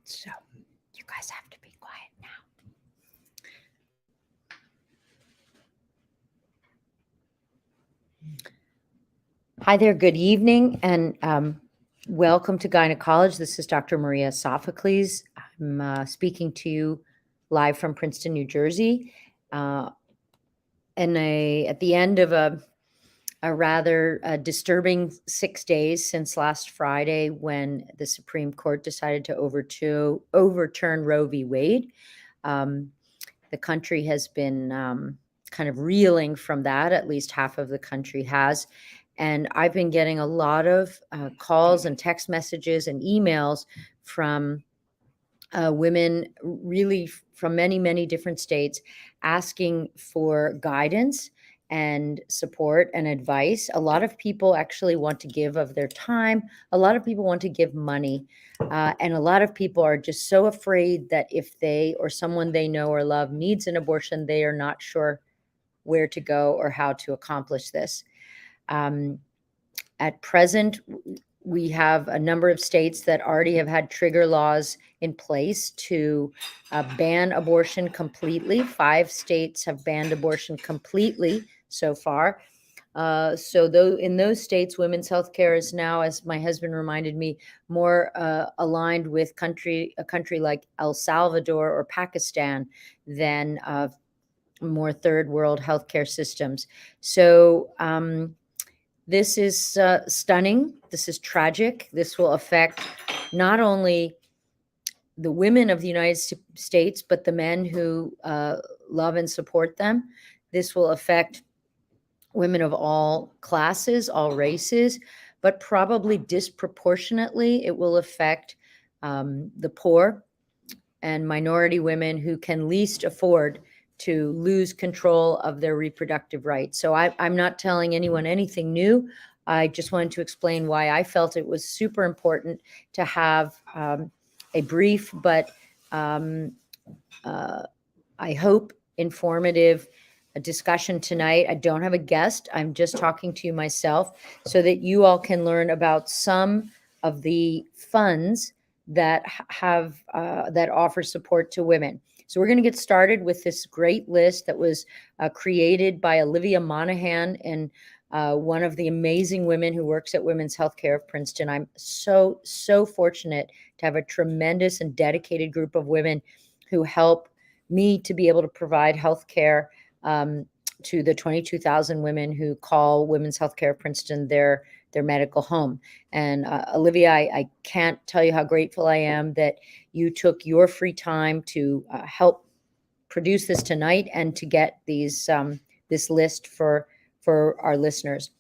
So you guys have to be quiet now. Hi there, good evening, and welcome to Gynecology. This is Dr. Maria Sophocles. I'm speaking to you live from Princeton, New Jersey, at the end of a rather disturbing 6 days since last Friday, when the Supreme Court decided to overturn Roe v. Wade. The country has been kind of reeling from that. At least half of the country has. And I've been getting a lot of calls and text messages and emails from women, really from many, many different states, asking for guidance and support and advice. A lot of people actually want to give of their time. A lot of people want to give money. And a lot of people are just so afraid that if they or someone they know or love needs an abortion, they are not sure where to go or how to accomplish this. At present, we have a number of states that already have had trigger laws in place to ban abortion completely. 5 states have banned abortion completely so far. So though in those states, women's health care is now, as my husband reminded me, more aligned with a country like El Salvador or Pakistan than more third world healthcare systems. So this is stunning. This is tragic. This will affect not only the women of the United States, but the men who love and support them. This will affect women of all classes, all races, but probably disproportionately, it will affect the poor and minority women who can least afford to lose control of their reproductive rights. So I'm not telling anyone anything new. I just wanted to explain why I felt it was super important to have a brief, but I hope informative discussion tonight. I don't have a guest. I'm just talking to you myself so that you all can learn about some of the funds that that offer support to women. So we're going to get started with this great list that was created by Olivia Monahan, and one of the amazing women who works at Women's Healthcare of Princeton. I'm so fortunate to have a tremendous and dedicated group of women who help me to be able to provide healthcare to the 22,000 women who call Women's Healthcare of Princeton their medical home. And Olivia, I can't tell you how grateful I am that you took your free time to help produce this tonight and to get these this list for our listeners.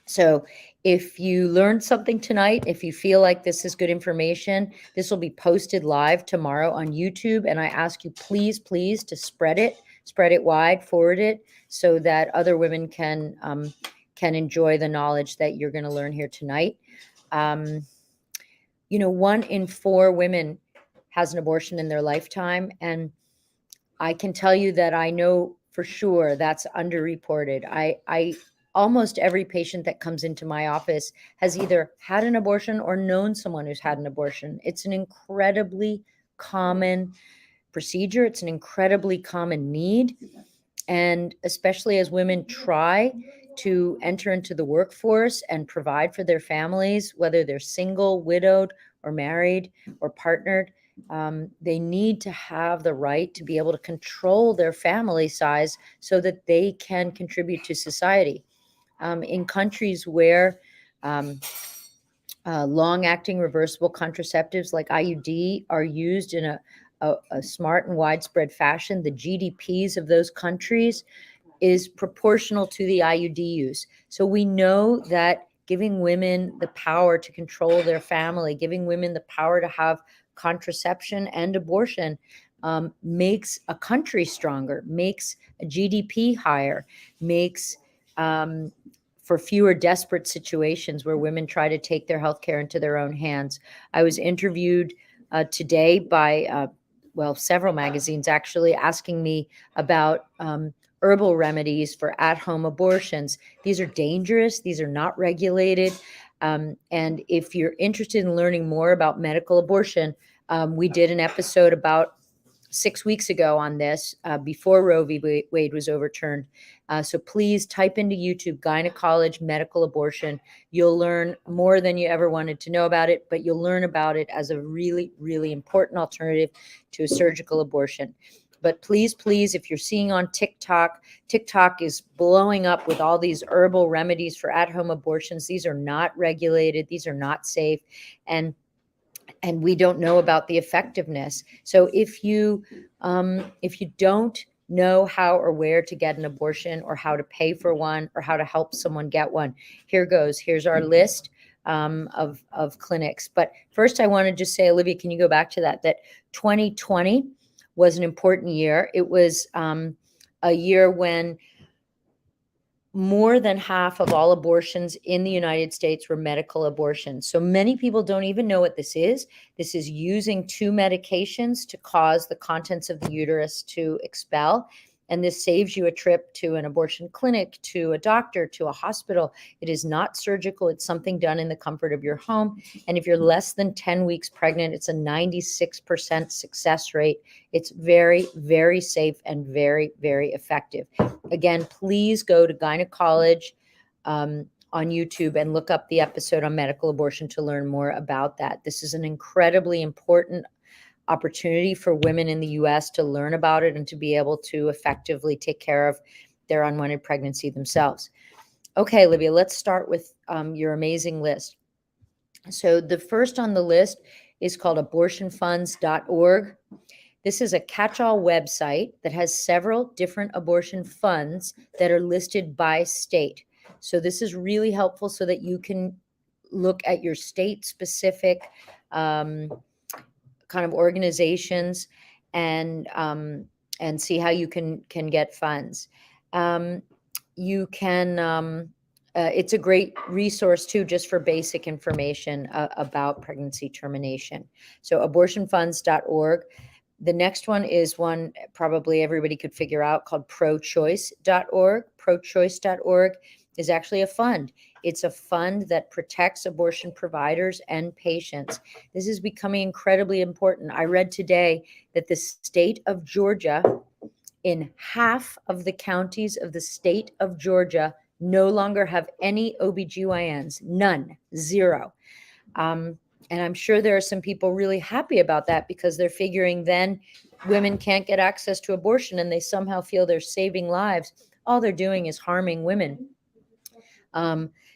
So if you learned something tonight, if you feel like this is good information, this will be posted live tomorrow on YouTube. And I ask you, please to spread it wide, forward it, so that other women can enjoy the knowledge that you're going to learn here tonight. 1 in 4 women has an abortion in their lifetime. And I can tell you that I know for sure that's underreported. I almost every patient that comes into my office has either had an abortion or known someone who's had an abortion. It's an incredibly common procedure. It's an incredibly common need. And especially as women try to enter into the workforce and provide for their families, whether they're single, widowed, or married, or partnered, they need to have the right to be able to control their family size so that they can contribute to society. In countries where long-acting reversible contraceptives like IUD are used in a smart and widespread fashion, the GDPs of those countries is proportional to the IUD use. So we know that giving women the power to control their family, giving women the power to have contraception and abortion makes a country stronger, makes a GDP higher, makes for fewer desperate situations where women try to take their healthcare into their own hands. I was interviewed today by several magazines actually asking me about herbal remedies for at-home abortions. These are dangerous. These are not regulated. And if you're interested in learning more about medical abortion, We did an episode about 6 weeks ago on this, before Roe v. Wade was overturned. So please type into YouTube gynecology medical abortion. You'll learn more than you ever wanted to know about it, but you'll learn about it as a really, really important alternative to a surgical abortion. But please, please, if you're seeing on TikTok, TikTok is blowing up with all these herbal remedies for at-home abortions. These are not regulated. These are not safe. And we don't know about the effectiveness. So if you don't know how or where to get an abortion, or how to pay for one, or how to help someone get one, here goes. Here's our list of clinics. But first, I want to just say, Olivia, can you go back to that 2020 was an important year. It was a year when more than half of all abortions in the United States were medical abortions. So many people don't even know what this is. This is using two medications to cause the contents of the uterus to expel. And this saves you a trip to an abortion clinic, to a doctor, to a hospital. It is not surgical. It's something done in the comfort of your home. And if you're less than 10 weeks pregnant, it's a 96% success rate. It's very, very safe and very, very effective. Again, please go to gynecology on YouTube and look up the episode on medical abortion to learn more about that. This is an incredibly important opportunity for women in the US to learn about it and to be able to effectively take care of their unwanted pregnancy themselves. Okay, Olivia, let's start with your amazing list. So the first on the list is called abortionfunds.org. This is a catch-all website that has several different abortion funds that are listed by state. So this is really helpful so that you can look at your state-specific kind of organizations and see how you can get funds. You can, it's a great resource too, just for basic information about pregnancy termination. So abortionfunds.org. The next one is one probably everybody could figure out, called prochoice.org. Prochoice.org is actually a fund. It's a fund that protects abortion providers and patients. This is becoming incredibly important. I read today that the state of Georgia, in half of the counties of the state of Georgia, no longer have any OBGYNs. None. Zero. And I'm sure there are some people really happy about that, because they're figuring then women can't get access to abortion and they somehow feel they're saving lives. All they're doing is harming women.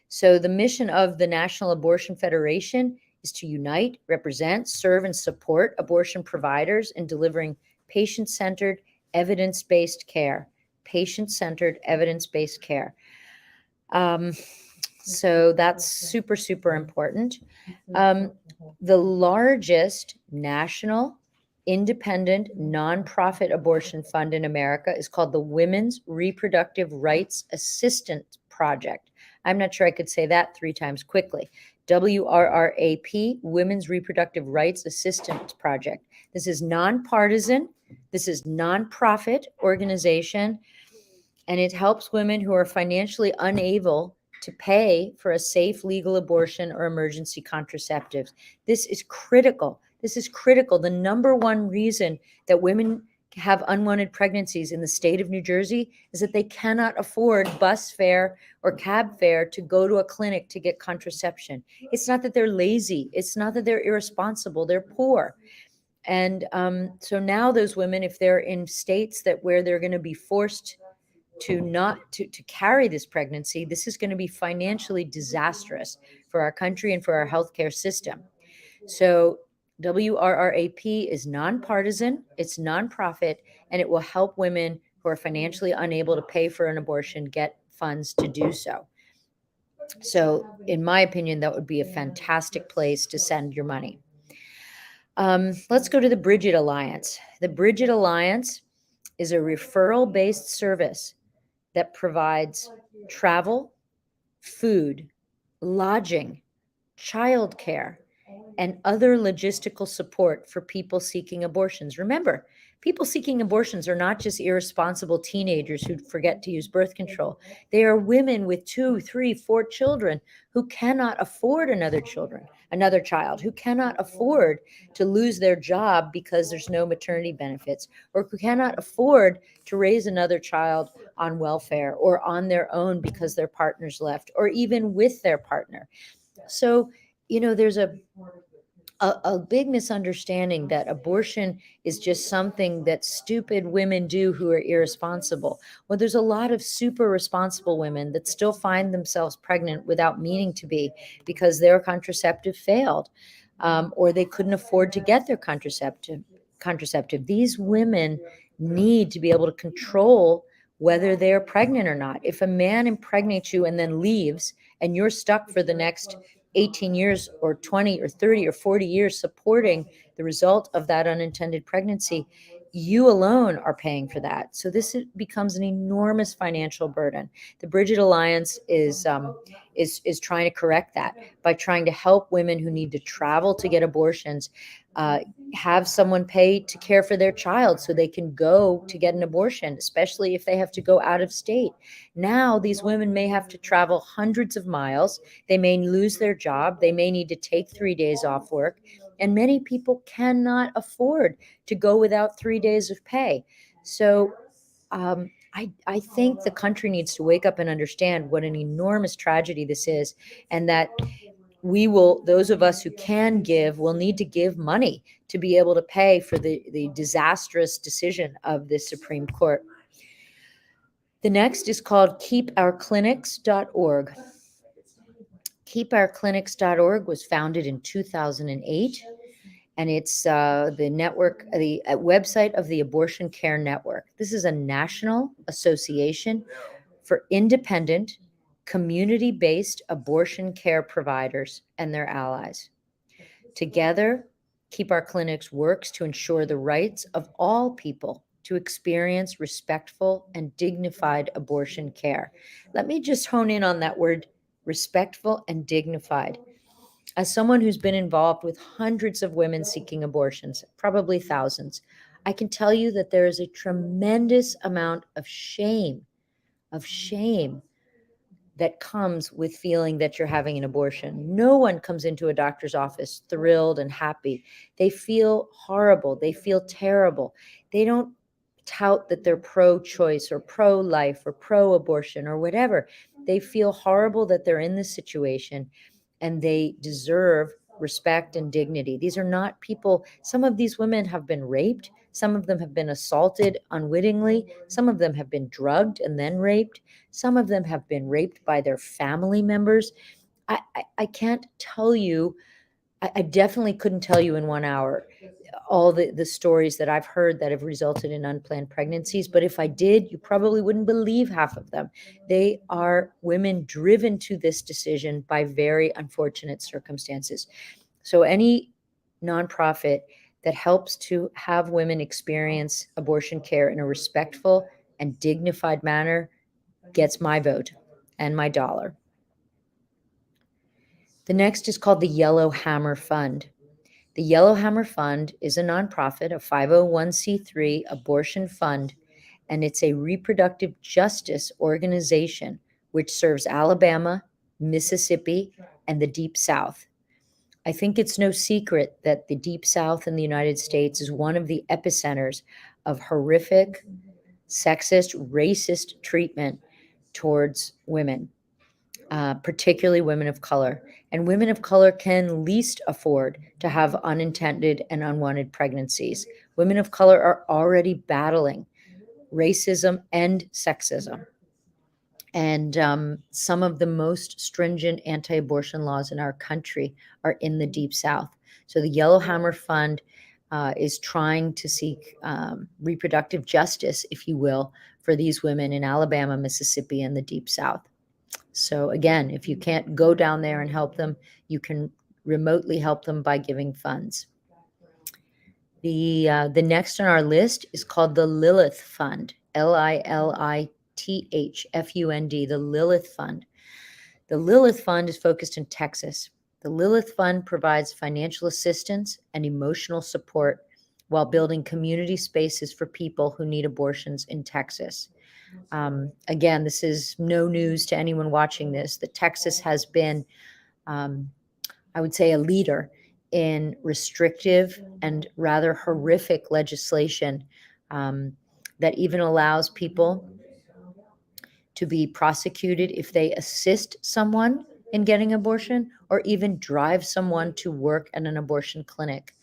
So the mission of the National Abortion Federation is to unite, represent, serve, and support abortion providers in delivering patient-centered, evidence-based care. Patient-centered, evidence-based care. So that's super, super important. The largest national independent nonprofit abortion fund in America is called the Women's Reproductive Rights Assistance Project. I'm not sure I could say that 3 times quickly. WRRAP, Women's Reproductive Rights Assistance Project. This is nonpartisan. This is nonprofit organization, and it helps women who are financially unable to pay for a safe legal abortion or emergency contraceptives. This is critical. This is critical. The number one reason that women have unwanted pregnancies in the state of New Jersey is that they cannot afford bus fare or cab fare to go to a clinic to get contraception. It's not that they're lazy. It's not that they're irresponsible. They're poor. And so now those women, if they're in states that where they're going to be forced to not to carry this pregnancy, this is going to be financially disastrous for our country and for our healthcare system. So WRRAP is nonpartisan, it's nonprofit, and it will help women who are financially unable to pay for an abortion get funds to do so. So in my opinion, that would be a fantastic place to send your money. Let's go to the Bridget Alliance. The Bridget Alliance is a referral-based service that provides travel, food, lodging, childcare, and other logistical support for people seeking abortions. Remember, people seeking abortions are not just irresponsible teenagers who forget to use birth control. They are women with 2, 3, 4 children who cannot afford another children. another child, who cannot afford to lose their job because there's no maternity benefits, or who cannot afford to raise another child on welfare or on their own because their partner's left, or even with their partner. So, there's a big misunderstanding that abortion is just something that stupid women do who are irresponsible. Well, there's a lot of super responsible women that still find themselves pregnant without meaning to be, because their contraceptive failed, or they couldn't afford to get their contraceptive. These women need to be able to control whether they're pregnant or not. If a man impregnates you and then leaves, and you're stuck for the next 18 years or 20 or 30 or 40 years supporting the result of that unintended pregnancy, you alone are paying for that. So this becomes an enormous financial burden. The Bridget Alliance is trying to correct that by trying to help women who need to travel to get abortions have someone pay to care for their child so they can go to get an abortion, especially if they have to go out of state. Now, these women may have to travel hundreds of miles. They may lose their job. They may need to take 3 days off work. And many people cannot afford to go without 3 days of pay. So I think the country needs to wake up and understand what an enormous tragedy this is, and that those of us who can give, will need to give money to be able to pay for the disastrous decision of the Supreme Court. The next is called keepourclinics.org. Keepourclinics.org was founded in 2008, and it's the network, the website of the Abortion Care Network. This is a national association for independent, community-based abortion care providers and their allies. Together, Keep Our Clinics works to ensure the rights of all people to experience respectful and dignified abortion care. Let me just hone in on that word, respectful and dignified. As someone who's been involved with hundreds of women seeking abortions, probably thousands, I can tell you that there is a tremendous amount of shame that comes with feeling that you're having an abortion. No one comes into a doctor's office thrilled and happy. They feel horrible. They feel terrible. They don't tout that they're pro-choice or pro-life or pro-abortion or whatever. They feel horrible that they're in this situation, and they deserve respect and dignity. These are not people, some of these women have been raped. Some of them have been assaulted unwittingly. Some of them have been drugged and then raped. Some of them have been raped by their family members. I can't tell you, I definitely couldn't tell you in 1 hour all the stories that I've heard that have resulted in unplanned pregnancies. But if I did, you probably wouldn't believe half of them. They are women driven to this decision by very unfortunate circumstances. So any nonprofit that helps to have women experience abortion care in a respectful and dignified manner gets my vote and my dollar. The next is called the Yellow Hammer Fund. The Yellow Hammer Fund is a nonprofit, a 501c3 abortion fund, and it's a reproductive justice organization which serves Alabama, Mississippi, and the Deep South. I think it's no secret that the Deep South in the United States is one of the epicenters of horrific, sexist, racist treatment towards women, particularly women of color. And women of color can least afford to have unintended and unwanted pregnancies. Women of color are already battling racism and sexism. And some of the most stringent anti-abortion laws in our country are in the Deep South. So the Yellow Hammer Fund is trying to seek reproductive justice, if you will, for these women in Alabama, Mississippi, and the Deep South. So again, if you can't go down there and help them, you can remotely help them by giving funds. The next on our list is called the Lilith Fund, Lilithfund, the Lilith Fund. The Lilith Fund is focused in Texas. The Lilith Fund provides financial assistance and emotional support while building community spaces for people who need abortions in Texas. Again, this is no news to anyone watching this, that Texas has been I would say, a leader in restrictive and rather horrific legislation that even allows people to be prosecuted if they assist someone in getting abortion or even drive someone to work at an abortion clinic.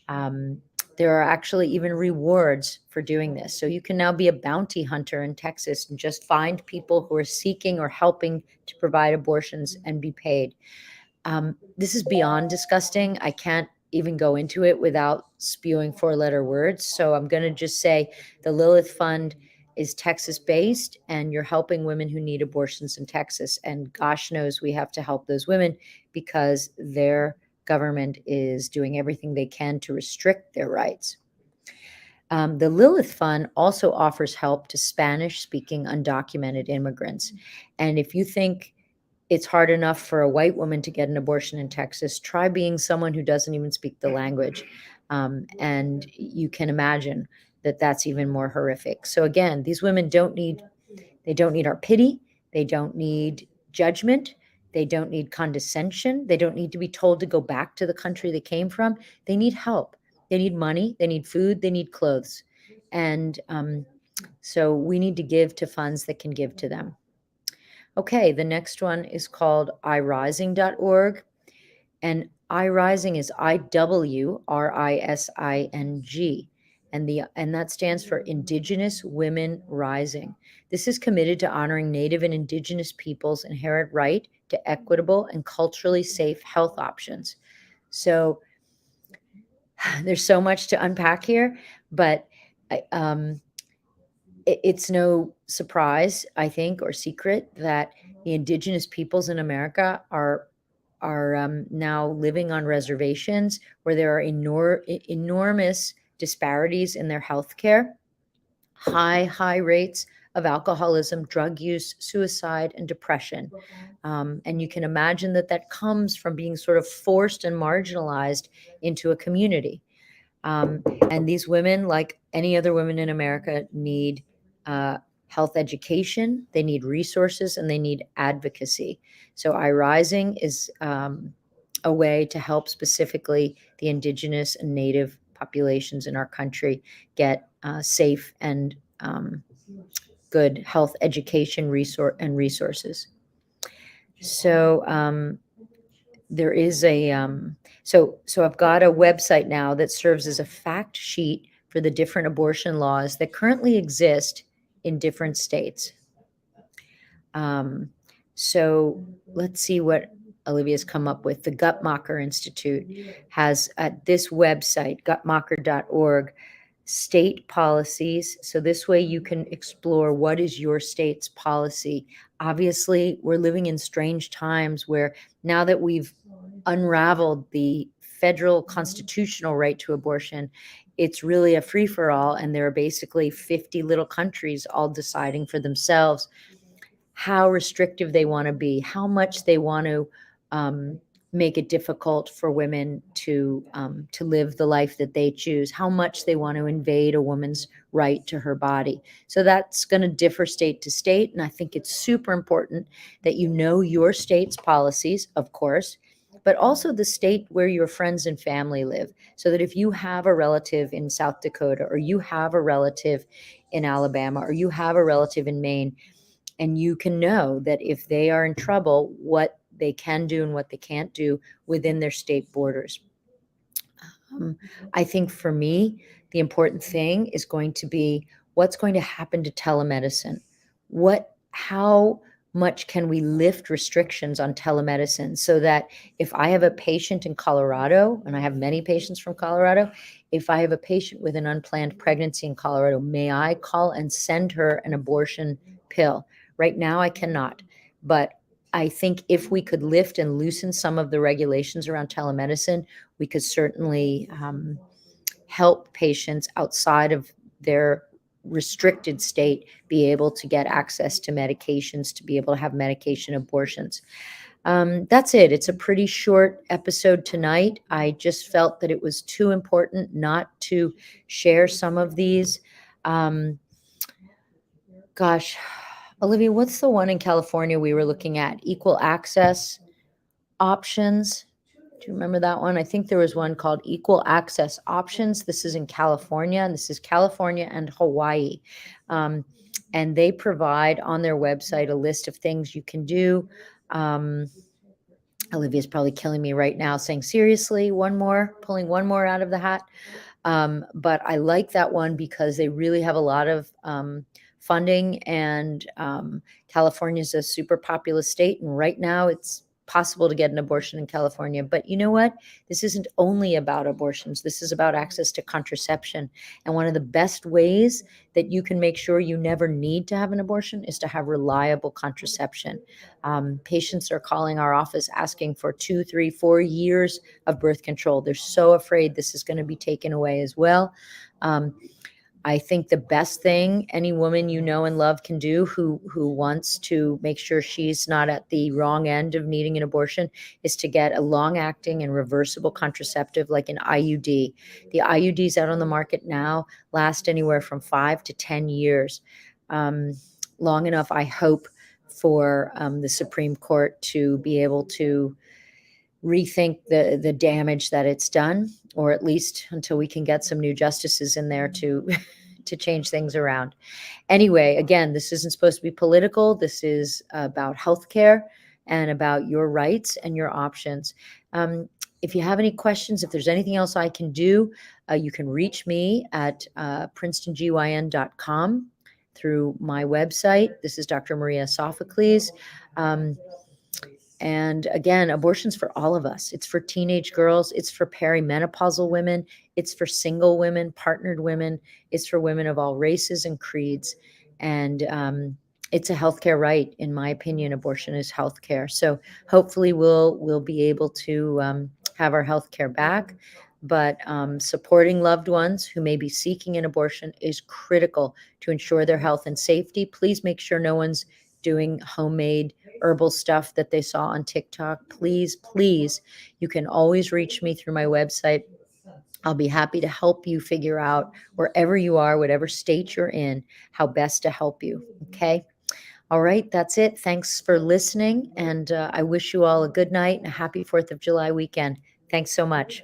Um, there are actually even rewards for doing this. So you can now be a bounty hunter in Texas and just find people who are seeking or helping to provide abortions and be paid. This is beyond disgusting. I can't even go into it without spewing four-letter words. So I'm going to just say the Lilith Fund is Texas based, and you're helping women who need abortions in Texas. And gosh knows we have to help those women because their government is doing everything they can to restrict their rights. The Lilith Fund also offers help to Spanish-speaking undocumented immigrants. And if you think it's hard enough for a white woman to get an abortion in Texas, try being someone who doesn't even speak the language. And you can imagine that that's even more horrific. So again, these women don't need our pity. They don't need judgment. They don't need condescension. They don't need to be told to go back to the country they came from. They need help. They need money. They need food. They need clothes. And so we need to give to funds that can give to them. Okay, the next one is called irising.org. And iRising is IWRISING. And that stands for Indigenous Women Rising. This is committed to honoring Native and Indigenous peoples' inherent right to equitable and culturally safe health options. So there's so much to unpack here, but it's no surprise, I think, or secret that the Indigenous peoples in America are now living on reservations where there are enormous disparities in their health care, high rates of alcoholism, drug use, suicide, and depression. And you can imagine that comes from being sort of forced and marginalized into a community. And these women, like any other women in America, need health education, they need resources, and they need advocacy. So iRising is a way to help specifically the Indigenous and Native populations in our country get safe and good health education resources. So there is a so I've got a website now that serves as a fact sheet for the different abortion laws that currently exist in different states. So let's see what Olivia's come up with. The Guttmacher Institute has at this website, guttmacher.org, state policies. So this way you can explore what is your state's policy. Obviously, we're living in strange times where now that we've unraveled the federal constitutional right to abortion, it's really a free-for-all, and there are basically 50 little countries all deciding for themselves how restrictive they want to be, how much they want to make it difficult for women to live the life that they choose, how much they want to invade a woman's right to her body. So that's going to differ state to state, and I think it's super important that you know your state's policies, of course, but also the state where your friends and family live, so that if you have a relative in South Dakota, or you have a relative in Alabama, or you have a relative in Maine, and you can know that if they are in trouble, what they can do and what they can't do within their state borders. I think for me, the important thing is going to be what's going to happen to telemedicine. How much can we lift restrictions on telemedicine so that if I have a patient in Colorado, and I have many patients from Colorado, if I have a patient with an unplanned pregnancy in Colorado, may I call and send her an abortion pill? Right now, I cannot. But I think if we could lift and loosen some of the regulations around telemedicine, we could certainly help patients outside of their restricted state be able to get access to medications, to be able to have medication abortions. That's it. It's a pretty short episode tonight. I just felt that it was too important not to share some of these. Gosh, Olivia, what's the one in California we were looking at? Equal access options. Do Do you remember that one? I think there was one called Equal Access Options. This is in California, and this is California and Hawaii. And they provide on their website a list of things you can do. Olivia's probably killing me right now saying, seriously, one more, pulling one more out of the hat. But I like that one because they really have a lot of funding, and California is a super populous state. And right now it's possible to get an abortion in California. But you know what? This isn't only about abortions. This is about access to contraception. And one of the best ways that you can make sure you never need to have an abortion is to have reliable contraception. Patients are calling our office asking for 2, 3, 4 years of birth control. They're so afraid this is going to be taken away as well. I think the best thing any woman you know and love can do who wants to make sure she's not at the wrong end of needing an abortion is to get a long-acting and reversible contraceptive like an IUD. The IUDs out on the market now last anywhere from 5 to 10 years. Long enough, I hope, for the Supreme Court to be able to rethink the damage that it's done, or at least until we can get some new justices in there to to change things around. Anyway, again, this isn't supposed to be political. This is about healthcare and about your rights and your options. If you have any questions, if there's anything else I can do, you can reach me at princetongyn.com through my website. This is Dr. Maria Sophocles. And again, abortion's for all of us. It's for teenage girls. It's for perimenopausal women. It's for single women, partnered women. It's for women of all races and creeds. And it's a healthcare right. In my opinion, abortion is healthcare. So hopefully we'll be able to have our healthcare back. But supporting loved ones who may be seeking an abortion is critical to ensure their health and safety. Please make sure no one's doing homemade herbal stuff that they saw on TikTok. Please, you can always reach me through my website. I'll be happy to help you figure out, wherever you are, whatever state you're in, how best to help you. Okay. All right. That's it. Thanks for listening. And I wish you all a good night and a happy 4th of July weekend. Thanks so much.